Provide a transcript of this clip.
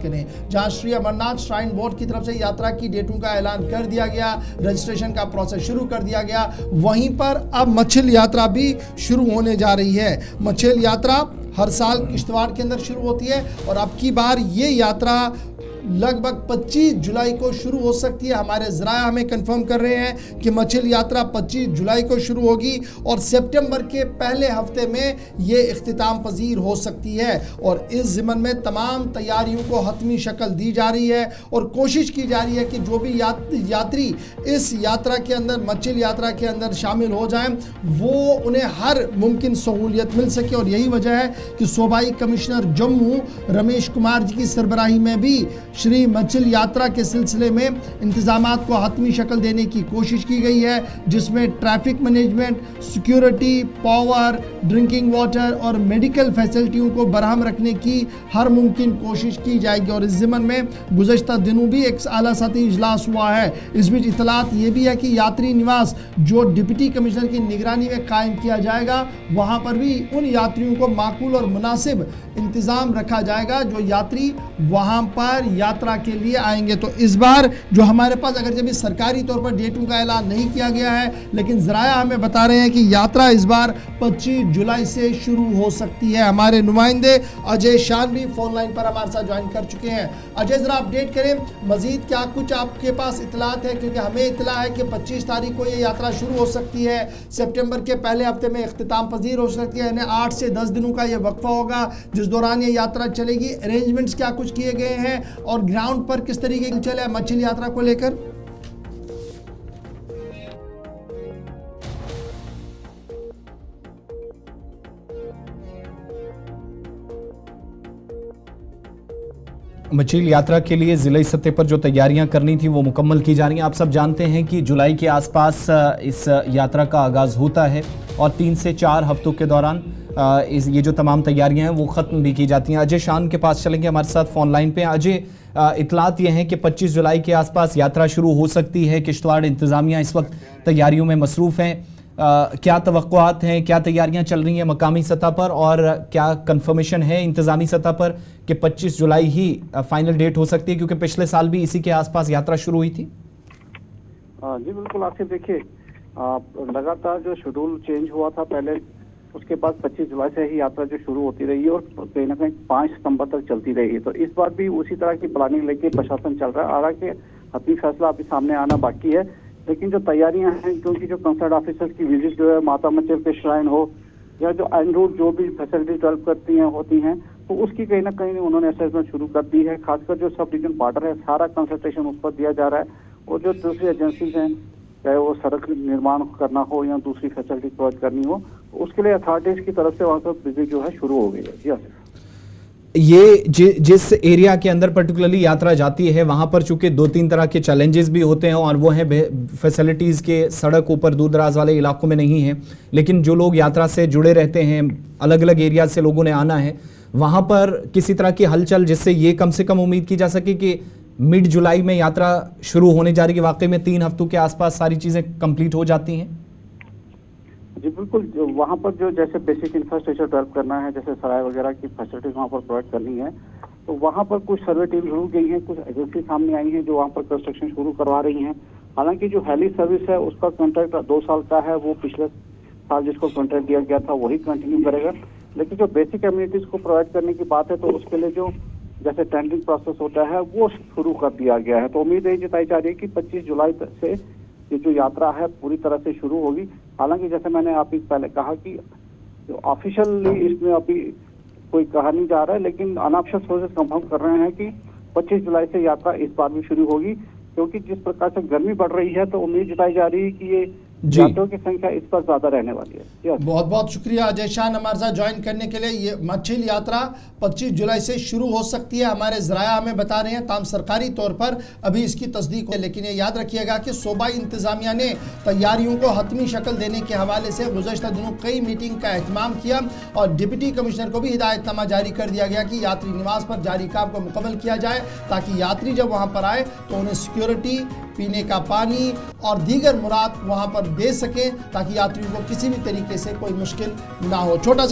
करें, जहां Shri Amarnath shrine board की तरफ से यात्रा की डेटों का ऐलान कर दिया गया, रजिस्ट्रेशन का प्रोसेस शुरू कर दिया गया, वहीं पर अब मच्छल यात्रा भी शुरू होने जा रही है। मच्छल यात्रा हर साल किश्तवाड़ के अंदर शुरू होती है और अब की बार ये यात्रा लगभग 25 जुलाई को शुरू हो सकती है। हमारे ज़राया हमें कंफर्म कर रहे हैं कि मच्छल यात्रा 25 जुलाई को शुरू होगी और सितंबर के पहले हफ्ते में ये इख्तिताम पजीर हो सकती है। और इस ज़िमन में तमाम तैयारियों को हतमी शक्ल दी जा रही है और कोशिश की जा रही है कि जो भी यात्री इस यात्रा के अंदर, मच्छल यात्रा के अंदर शामिल हो जाएं, वो उन्हें हर मुमकिन सहूलियत मिल सके। और यही वजह है कि सूबाई कमिश्नर जम्मू रमेश कुमार जी की सरबराही में भी श्री मच्छल यात्रा के सिलसिले में इंतजामात को हतमी शक्ल देने की कोशिश की गई है, जिसमें traffic management, security, power, drinking water और मेडिकल फैसिलिटियों को बरहम रखने की हर मुमकिन कोशिश की जाएगी। और इस ज़िमन में गुज़श्ता दिनों भी एक आला सतही इजलास हुआ है। इस बीच इतलात ये भी है कि यात्री निवास जो डिप्टी कमिश्नर की निगरानी में कायम किया जाएगा, वहाँ पर भी उन यात्रियों को माकूल और मुनासिब इंतज़ाम रखा जाएगा जो यात्री वहाँ पर यात्रा के लिए आएंगे। तो इस बार जो हमारे पास, अगर जब सरकारी तौर पर डेटों का ऐलान नहीं किया गया है, लेकिन ज़राया हमें बता रहे हैं कि यात्रा इस बार 25 जुलाई से शुरू हो सकती है। हमारे नुमाइंदे अजय शान भी फोन लाइन पर हमारे साथ ज्वाइन कर चुके हैं। अजय, ज़रा अपडेट करें, मजीद क्या कुछ आपके पास इतलात है, क्योंकि हमें इतला है कि 25 तारीख को ये यात्रा शुरू हो सकती है, सितंबर के पहले हफ्ते में इख्तिताम पजीर हो सकती है, यानी 8 से 10 दिनों का ये वक्फा होगा जिस दौरान ये यात्रा चलेगी। अरेंजमेंट्स क्या कुछ किए गए हैं और ग्राउंड पर किस तरीके की चल है मच्छल यात्रा को लेकर? मच्छल यात्रा के लिए ज़िले सतह पर जो तैयारियां करनी थी वो मुकम्मल की जा रही हैं। आप सब जानते हैं कि जुलाई के आसपास इस यात्रा का आगाज़ होता है और 3 से 4 हफ्तों के दौरान ये जो तमाम तैयारियां हैं वो ख़त्म भी की जाती हैं। अजय शान के पास चलेंगे, हमारे साथ फ़ोन लाइन पे। अजय, इतलात ये हैं कि 25 जुलाई के आसपास यात्रा शुरू हो सकती है। किश्तवाड़ इंतज़ामिया इस वक्त तैयारियों में मसरूफ़ हैं। क्या तवक्कुआत हैं, क्या तैयारियां चल रही हैं मकामी सतह पर, और क्या कंफर्मेशन है इंतज़ामी सतह पर कि 25 जुलाई ही फाइनल डेट हो सकती है, क्योंकि पिछले साल भी इसी के आसपास यात्रा शुरू हुई थी? जी बिल्कुल, आसिफ, देखिए लगातार जो शेड्यूल चेंज हुआ था पहले, उसके बाद 25 जुलाई से ही यात्रा जो शुरू होती रही है और कहीं ना कहीं 5 सितंबर तक चलती रही है। तो इस बार भी उसी तरह की प्लानिंग लेके प्रशासन चल रहा है। हालांकि हतमी फैसला अभी सामने आना बाकी है, लेकिन जो तैयारियां हैं, क्योंकि जो कंसर्न ऑफिसर्स की विजिट जो है माता मच्छल के श्राइन हो या जो एन रूट जो भी फैसिलिटी डेवलप करती हैं होती हैं, तो उसकी कहीं ना कहीं उन्होंने असेसमेंट शुरू कर दी है। खासकर जो सब डिवीजन बॉर्डर है, सारा कंसल्टेशन उस पर दिया जा रहा है। और जो दूसरी एजेंसीज हैं, चाहे वो सड़क निर्माण करना हो या दूसरी फैसिलिटी प्रोवाइड करनी हो, उसके लिए अथॉरिटीज की तरफ से वहाँ पर विजिट जो है शुरू हो गई है। जी हाँ, ये जिस एरिया के अंदर पर्टिकुलरली यात्रा जाती है वहाँ पर चूंकि 2-3 तरह के चैलेंजेस भी होते हैं, और वो हैं फैसिलिटीज़ के सड़क ऊपर दूर दराज वाले इलाकों में नहीं है, लेकिन जो लोग यात्रा से जुड़े रहते हैं, अलग अलग एरिया से लोगों ने आना है, वहाँ पर किसी तरह की हलचल जिससे ये कम से कम उम्मीद की जा सके कि मिड जुलाई में यात्रा शुरू होने जा रही है। वाकई में 3 हफ्तों के आसपास सारी चीज़ें कंप्लीट हो जाती हैं? जी बिल्कुल, वहाँ पर जो जैसे बेसिक इंफ्रास्ट्रक्चर डेवलप करना है, जैसे सराय वगैरह की फैसिलिटीज वहाँ पर प्रोवाइड करनी है, तो वहाँ पर कुछ सर्वे टीम शुरू गई हैं, कुछ एजेंसी सामने आई हैं जो वहाँ पर कंस्ट्रक्शन शुरू करवा रही हैं। हालांकि जो हेली सर्विस है उसका कॉन्ट्रैक्ट 2 साल का है, वो पिछले साल जिसको कॉन्ट्रैक्ट दिया गया था वही कंटिन्यू करेगा। लेकिन जो बेसिक कम्युनिटीज को प्रोवाइड करने की बात है, तो उसके लिए जो जैसे टेंडरिंग प्रोसेस होता है वो शुरू कर दिया गया है। तो उम्मीद है जताई जा रही है कि 25 जुलाई से ये जो यात्रा है पूरी तरह से शुरू होगी। हालांकि जैसे मैंने आप पहले कहा कि जो ऑफिशियली इसमें अभी कोई कहा नहीं जा रहा है, लेकिन अनऑफिशियल सोर्सेस कंफर्म कर रहे हैं कि 25 जुलाई से यात्रा इस बार भी शुरू होगी, क्योंकि जिस प्रकार से गर्मी बढ़ रही है तो उम्मीद जताई जा रही है कि ये यात्रियों की संख्या इस पर ज्यादा रहने वाली है। बहुत बहुत शुक्रिया अजय शान हमारे साथ ज्वाइन करने के लिए। ये मच्छल यात्रा 25 जुलाई से शुरू हो सकती है, हमारे ज़राया हमें बता रहे हैं। ताम सरकारी तौर पर अभी इसकी तस्दीक है, लेकिन ये याद रखिएगा कि सूबाई इंतजामिया ने तैयारियों को हतमी शक्ल देने के हवाले से गुज़श्ता दिनों कई मीटिंग का एहतमाम किया और डिप्टी कमिश्नर को भी हिदायतनामा जारी कर दिया गया कि यात्री निवास पर जारी काम को मुकम्मल किया जाए, ताकि यात्री जब वहाँ पर आए तो उन्हें सिक्योरिटी, पीने का पानी और दीगर मुराद वहाँ पर दे सकें, ताकि यात्रियों को किसी भी तरीके से कोई मुश्किल ना हो। छोटा सा